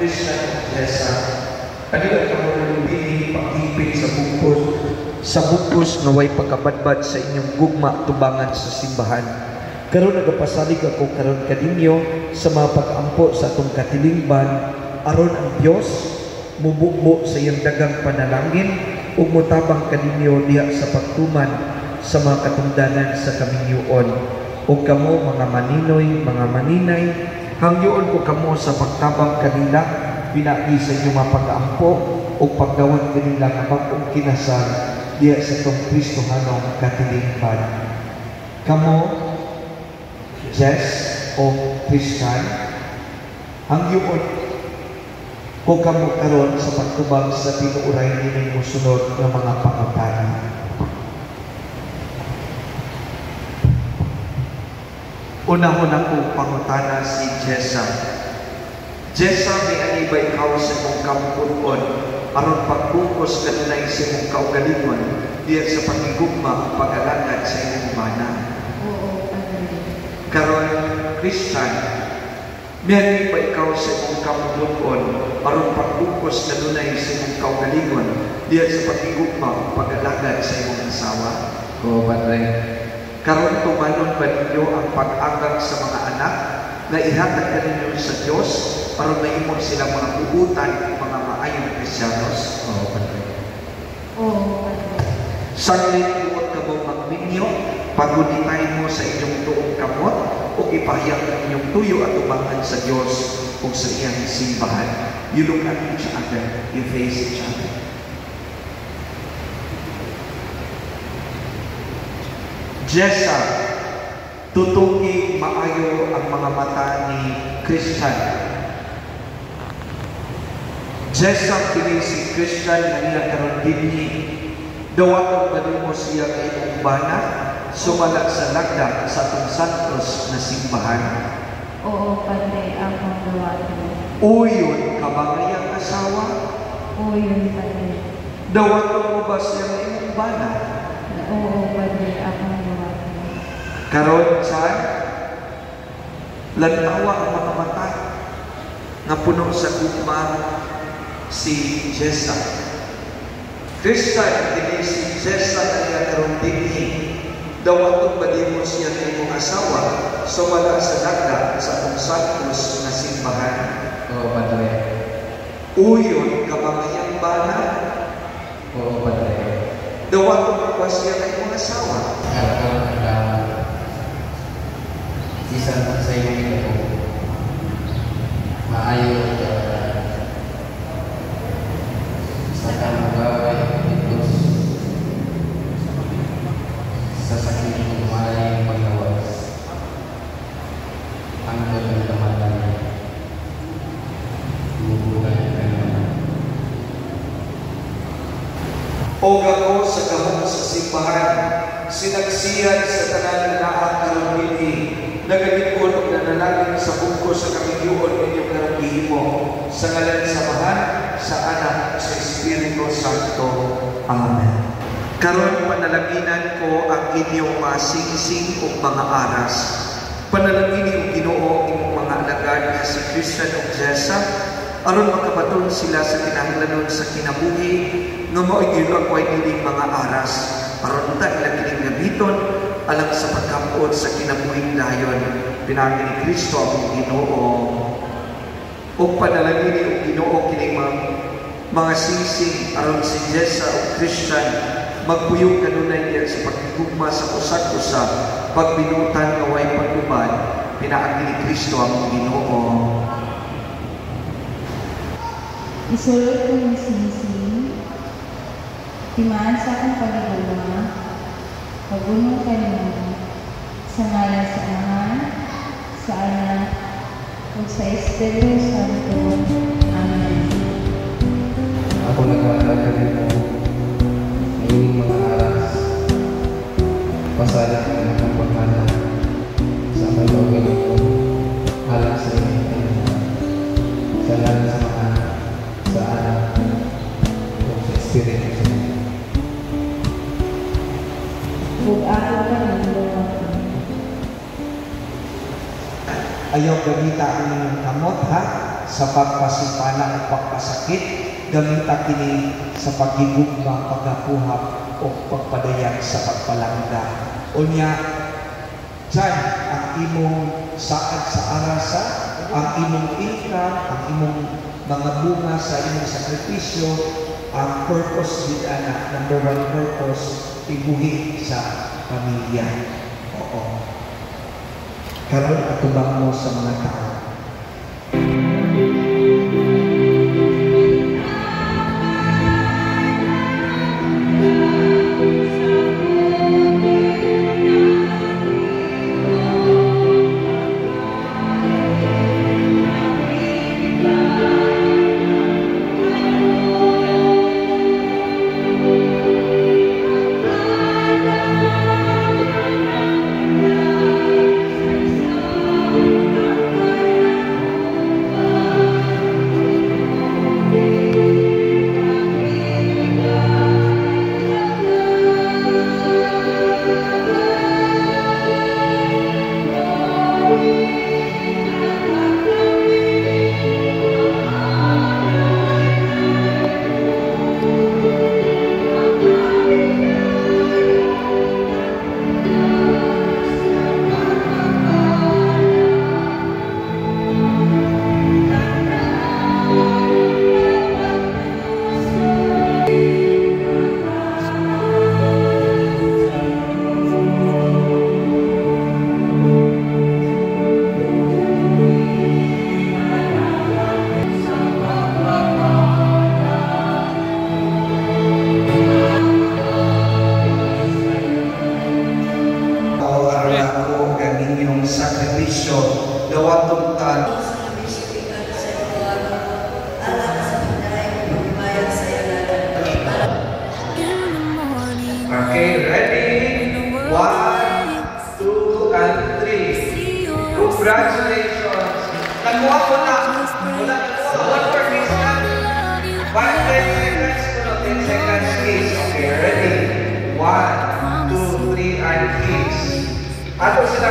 Christian Jessa. Kanila ka mo nalubini pag-ipin sa bukos na way pagkabadbad sa inyong gugma tubangan sa simbahan. Karon nagapasalig ako karon kadinyo sa mga pag-ampo sa atong katilingban aron ang Dios mubukbo sa iyang dagang panalangin ug motabang kadinyo diha sa pagtuman sa mga katungdanan sa kaminyoon. Ug kamo mga maninoy, mga maninay, hangyoon ko kamo sa pagtabang kanila pinagi sa inyong mga pag-aampo o pagdawat kanila nga bagong kinasal diya sa itong Kristohanong katilingban. Kamo, Jess o Christian, hangyoon ko kamo karon sa pagtubag sa tinuuray nining musunod ng mga pangutana. Una-una kong pangutana si Jessa. Jessa, may aniba ikaw sa mong kamukunon aron pagkukos kanunay sa mong kaugalingon diya sa pagigugma pag-alangad sa inyong mana. Oo, karon, Christian, may aniba ikaw sa mong kamukunon aron pagkukos kanunay sa mong kaugalingon diya sa pagigugma pag-alangad sa inyong asawa. Oo, Padre. Karon tumanon ba ninyo ang pag-agak sa mga anak na ihatag ka ninyo sa Diyos para maimong silang mga buutan mga maayong Kristiyanos? Oo, Padre. Oo, Padre. Saglit buot ka mo magminyo, paguditay mo sa inyong tuong kamot o ipahayag ang inyong tuyo at ubangan sa Diyos o sa iyang simbahan. You look at each other, you face each other. Jessa, tutuki maayo ang mga mata ni Christian. Jessa, kini si Christian na niya karon dinhi. Dawatan ba mo siya kay imong bana sumala sa lagda sa atong santos na simbahan? Oo, Padre, akong dawatan. Uyon ka ba ngayang asawa? Oo, yun, Padre. Dawatan mo ba siya kay imong bana? Oo, Padre, akong dawatan. Karon sa lantawa ang mga mata nga puno sa gugma si Jessa. Christian, hindi si Jessa na niya karon dinhi. Dawatong ba di mo siya na imong asawa sumala sa lagda sa atong santos na simbahan? Oo, Padre. Uyon ka ba ngayang bana? Oo, Padre. Dawatong ba siya na imong asawa? Isang sa iyo ito maayo sa kamagaway ito sa sakit ng may paglawas ang paglalamatan bubuhay ka naman. O gako sa kamot sa simbahan, sinagsiyan sa tanan na karon dinhi nagalikon og nanalangin sa bungkos sa kaminyoon inyong karagihimo sa ngalan sa Ama, sa Anak, sa Espiritu Santo. Amen. Karon panalaginan ko ang inyong mga singsing o mga aras. Panalangin ang Ginoo inyong mga alagad nga si Christian ug Jessa aron makabaton sila sa kinahanglanon sa kinabuhi nga mao gilakway ining mga aras aron ta ilang kining gabiton alang sa pagkampot sa kinabuhing dayon pinagi ni Kristo ang Ginoo. O panalangin ang Ginoo kining mga singsing aron si Jessa o Christian magpuyong kanunay diyan sa pagtugma sa usag-usa pagbinutan nga way pagubad pinaagi ni Kristo ang Ginoo. Isulot ko yung sinising, timaan sa akong pagigulungan, pagbuno ka naman, sa ngalan sa Ama, sa Anak, o sa Espiritu Santo. Amen. Ako nag-aalala nito ng inyong mga aras pasalit na ng pagmana sa kalooban ko halang sa inyong sa ngalan sa Ama, sa Anak, o sa Espiritu Santo. Bug-ako ka ng luwa. Ayaw gamita ang inyong kamot, ha? sa pagpasipala o pagpasakit, gamita kini sa pagigugma, pagkapuhap o pagpadayag sa pagpalangga. Unya, dyan ang imong saad sa arasa, ang imong income, ang imong mga bunga sa imong sakripisyo, ang purpose din anak, number one purpose, ibuhi sa pamilya. Oo. Karon atubang mo sa mga tao. Okay, ready? 1, 2, and 3. Congratulations! Nakuha ko na. Wala ko. One more piece na. 10 seconds. 10 seconds, please. Okay, ready? 1, 2, 3, and kiss. Ato sila